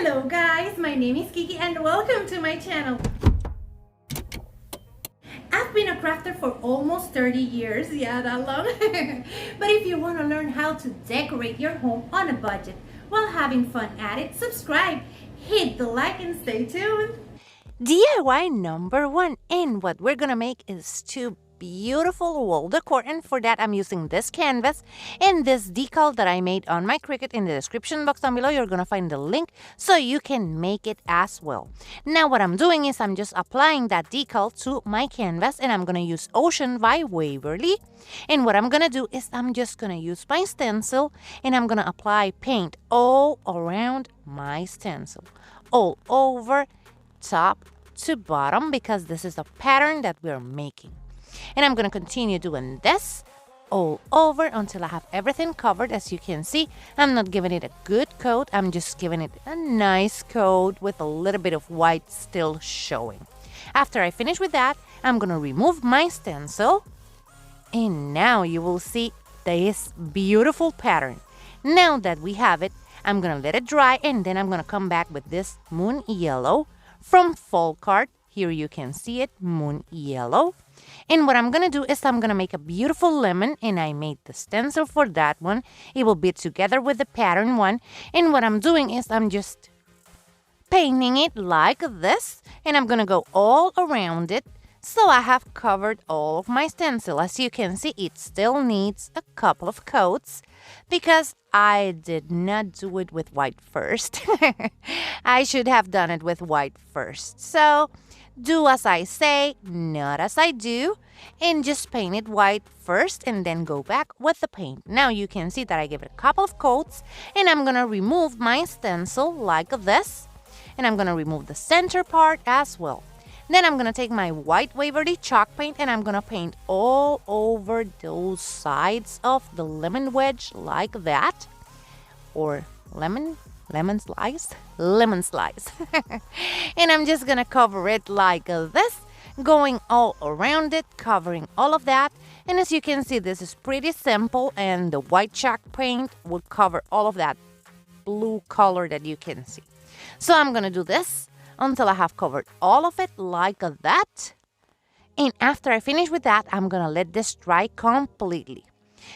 Hello guys, my name is Kiki and welcome to my channel. I've been a crafter for almost 30 years, yeah, that long. But if you want to learn how to decorate your home on a budget while having fun at it, subscribe, hit the like and stay tuned. DIY number 1, and what we're gonna make is two beautiful wall decor, and for that I'm using this canvas and this decal that I made on my Cricut. In the description box down below you're gonna find the link so you can make it as well. Now what I'm doing is I'm just applying that decal to my canvas, and I'm gonna use Ocean by Waverly. And what I'm gonna do is I'm just gonna use my stencil and I'm gonna apply paint all around my stencil, all over, top to bottom, because this is a pattern that we're making. And I'm going to continue doing this all over until I have everything covered. As you can see, I'm not giving it a good coat. I'm just giving it a nice coat with a little bit of white still showing. After I finish with that, I'm going to remove my stencil. And now you will see this beautiful pattern. Now that we have it, I'm going to let it dry, and then I'm going to come back with this moon yellow from Fall Card. Here you can see it, moon yellow. And what I'm going to do is I'm going to make a beautiful lemon, and I made the stencil for that one. It will be together with the pattern one. And what I'm doing is I'm just painting it like this, and I'm going to go all around it. So I have covered all of my stencil. As you can see, it still needs a couple of coats because I did not do it with white first. I should have done it with white first. So do as I say, not as I do, and just paint it white first and then go back with the paint. Now you can see that I give it a couple of coats, and I'm going to remove my stencil like this, and I'm going to remove the center part as well. Then I'm going to take my white Waverly chalk paint, and I'm going to paint all over those sides of the lemon wedge like that, or lemon slice. And I'm just going to cover it like this, going all around it, covering all of that. And as you can see, this is pretty simple, and the white chalk paint will cover all of that blue color that you can see. So I'm going to do this until I have covered all of it like that. And after I finish with that, I'm going to let this dry completely.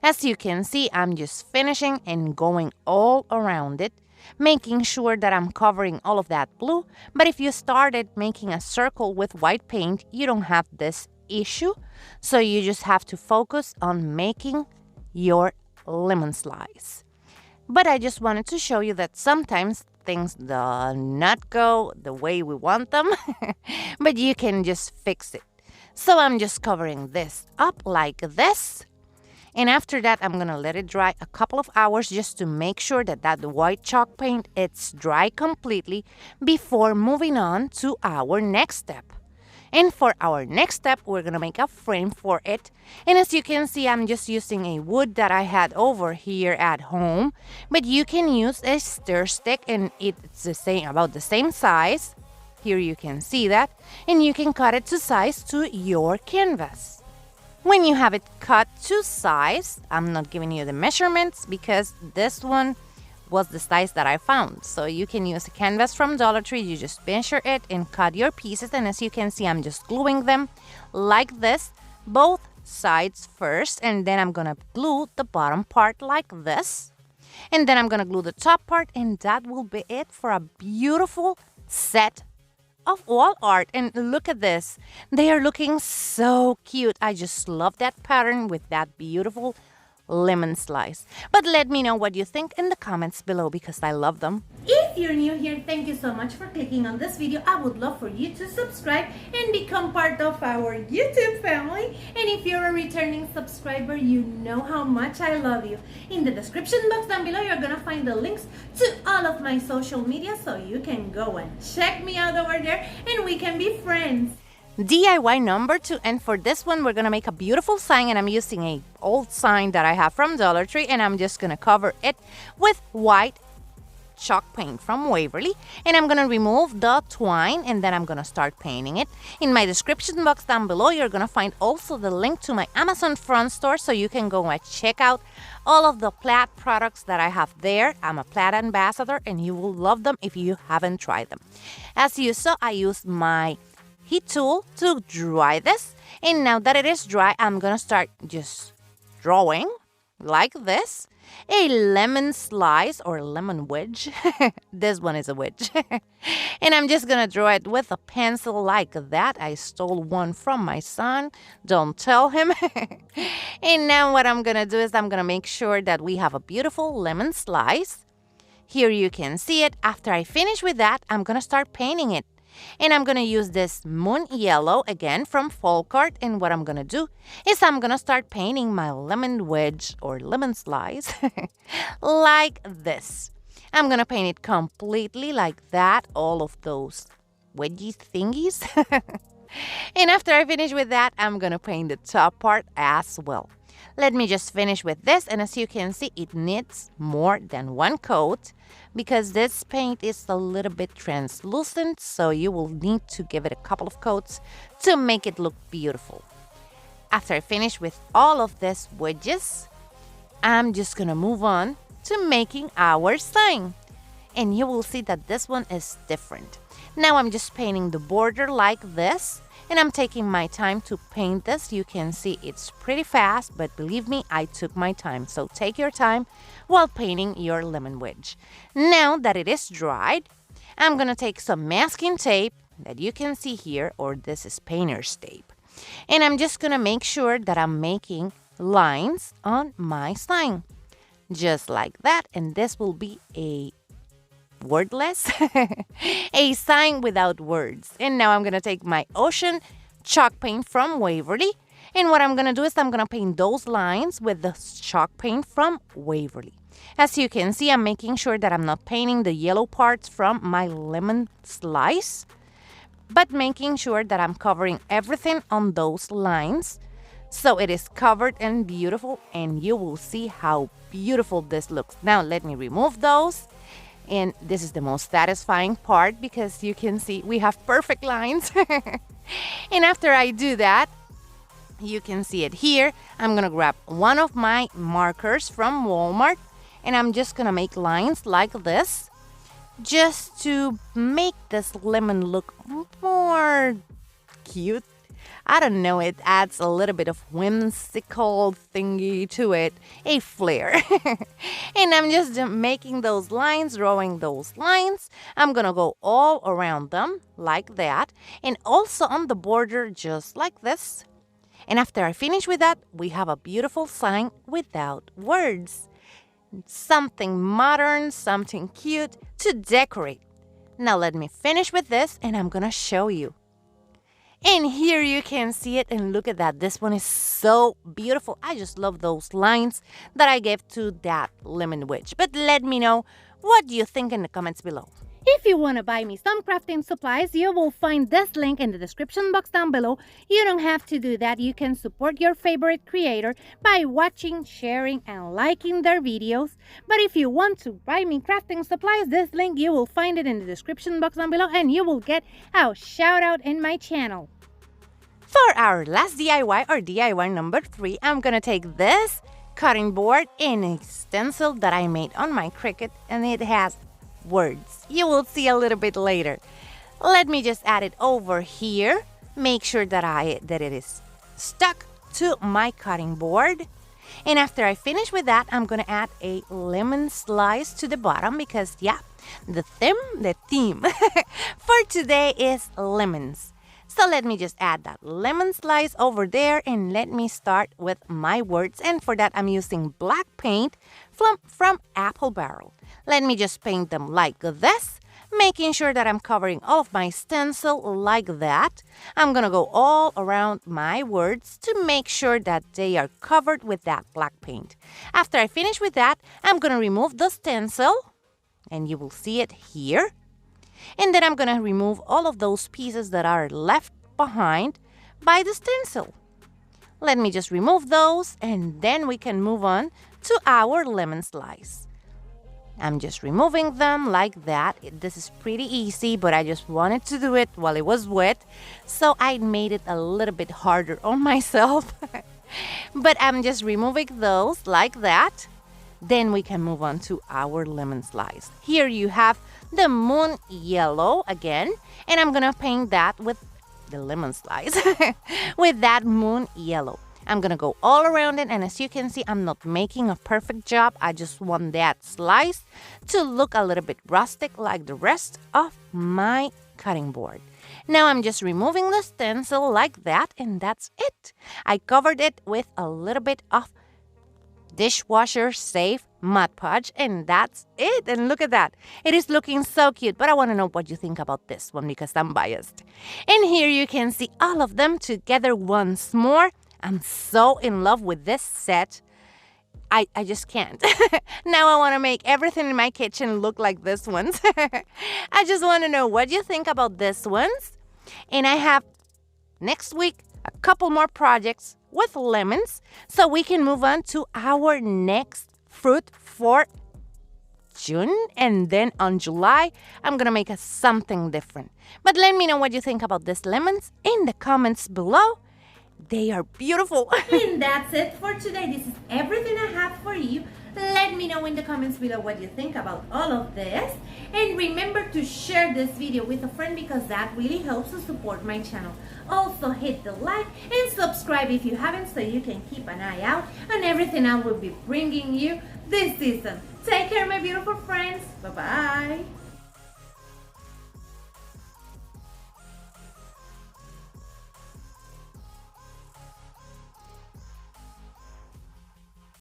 As you can see, I'm just finishing and going all around it, making sure that I'm covering all of that blue. But if you started making a circle with white paint, you don't have this issue. So you just have to focus on making your lemon slice. But I just wanted to show you that sometimes things do not go the way we want them, but you can just fix it. So I'm just covering this up like this. And after that, I'm going to let it dry a couple of hours just to make sure that that white chalk paint, it's dry completely before moving on to our next step. And for our next step, we're going to make a frame for it. And as you can see, I'm just using a wood that I had over here at home. But you can use a stir stick, and it's about the same size. Here you can see that. And you can cut it to size to your canvas. When you have it cut to size, I'm not giving you the measurements because this one was the size that I found. So you can use a canvas from Dollar Tree. You just measure it and cut your pieces. And as you can see, I'm just gluing them like this, both sides first. And then I'm going to glue the bottom part like this. And then I'm going to glue the top part. And that will be it for a beautiful set of wall art. And look at this. They are looking so cute. I just love that pattern with that beautiful lemon slice. But let me know what you think in the comments below because I love them. If you're new here, thank you so much for clicking on this video. I would love for you to subscribe and become part of our YouTube family. And if you're a returning subscriber, you know how much I love you. In the description box down below, you're gonna find the links to all of my social media so you can go and check me out over there and we can be friends. DIY number 2, and for this one we're gonna make a beautiful sign, and I'm using a old sign that I have from Dollar Tree, and I'm just gonna cover it with white chalk paint from Waverly, and I'm going to remove the twine, and then I'm going to start painting it. In my description box down below, you're going to find also the link to my Amazon front store, so you can go and check out all of the Plaid products that I have there. I'm a Plaid ambassador, and you will love them if you haven't tried them. As you saw, I used my heat tool to dry this, and now that it is dry, I'm going to start just drawing like this. A lemon slice or lemon wedge. This one is a wedge. And I'm just going to draw it with a pencil like that. I stole one from my son. Don't tell him. And now what I'm going to do is I'm going to make sure that we have a beautiful lemon slice. Here you can see it. After I finish with that, I'm going to start painting it. And I'm going to use this moon yellow again from Folk Art. And what I'm going to do is I'm going to start painting my lemon wedge or lemon slice like this. I'm going to paint it completely like that, all of those wedgy thingies. And after I finish with that, I'm going to paint the top part as well. Let me just finish with this, and as you can see, it needs more than one coat because this paint is a little bit translucent, so you will need to give it a couple of coats to make it look beautiful. After I finish with all of these wedges, I'm just gonna move on to making our sign. And you will see that this one is different. Now I'm just painting the border like this, and I'm taking my time to paint this. You can see it's pretty fast, but believe me, I took my time. So take your time while painting your lemon wedge. Now that it is dried, I'm going to take some masking tape that you can see here, or this is painter's tape. And I'm just going to make sure that I'm making lines on my sign. Just like that, and this will be a wordless, a sign without words. And now I'm going to take my ocean chalk paint from Waverly. And what I'm going to do is I'm going to paint those lines with the chalk paint from Waverly. As you can see, I'm making sure that I'm not painting the yellow parts from my lemon slice, but making sure that I'm covering everything on those lines so it is covered and beautiful, and you will see how beautiful this looks. Now let me remove those. And this is the most satisfying part because you can see we have perfect lines. And after I do that, you can see it here. I'm going to grab one of my markers from Walmart, and I'm just going to make lines like this just to make this lemon look more cute. I don't know, it adds a little bit of whimsical thingy to it, a flair. And I'm just making those lines, drawing those lines. I'm going to go all around them like that, and also on the border just like this. And after I finish with that, we have a beautiful sign without words. Something modern, something cute to decorate. Now let me finish with this, and I'm going to show you. And here you can see it, and look at that. This one is so beautiful. I just love those lines that I gave to that lemon wedge. But let me know what you think in the comments below. If you want to buy me some crafting supplies, you will find this link in the description box down below. You don't have to do that. You can support your favorite creator by watching, sharing, and liking their videos. But if you want to buy me crafting supplies, this link, you will find it in the description box down below, and you will get a shout out in my channel. For our last DIY, or DIY number 3, I'm going to take this cutting board and a stencil that I made on my Cricut, and it has words. You will see a little bit later. Let me just add it over here. Make sure that it is stuck to my cutting board. And after I finish with that, I'm going to add a lemon slice to the bottom because, yeah, the theme for today is lemons. So let me just add that lemon slice over there, and let me start with my words. And for that, I'm using black paint from Apple Barrel. Let me just paint them like this, making sure that I'm covering all of my stencil like that. I'm going to go all around my words to make sure that they are covered with that black paint. After I finish with that, I'm going to remove the stencil, and you will see it here. And then I'm going to remove all of those pieces that are left behind by the stencil. Let me just remove those, and then we can move on to our lemon slice. I'm just removing them like that. This is pretty easy, but I just wanted to do it while it was wet. So I made it a little bit harder on myself. But I'm just removing those like that. Then we can move on to our lemon slice. Here you have the moon yellow again. And I'm going to paint that with the lemon slice. With that moon yellow. I'm going to go all around it. And as you can see, I'm not making a perfect job. I just want that slice to look a little bit rustic like the rest of my cutting board. Now I'm just removing the stencil like that, and that's it. I covered it with a little bit of dishwasher safe Mod Podge, and that's it. And look at that. It is looking so cute, but I want to know what you think about this one because I'm biased. And here you can see all of them together once more. I'm so in love with this set. I just can't. Now I want to make everything in my kitchen look like this ones. I just want to know what you think about this ones. And I have next week a couple more projects with lemons so we can move on to our next fruit for June. And then on July, I'm going to make something different. But let me know what you think about these lemons in the comments below. They are beautiful. And that's it for today. This is everything I have for you. Let me know in the comments below what you think about all of this. And remember to share this video with a friend because that really helps to support my channel. Also hit the like and subscribe if you haven't so you can keep an eye out on everything I will be bringing you this season. Take care, my beautiful friends. Bye-bye.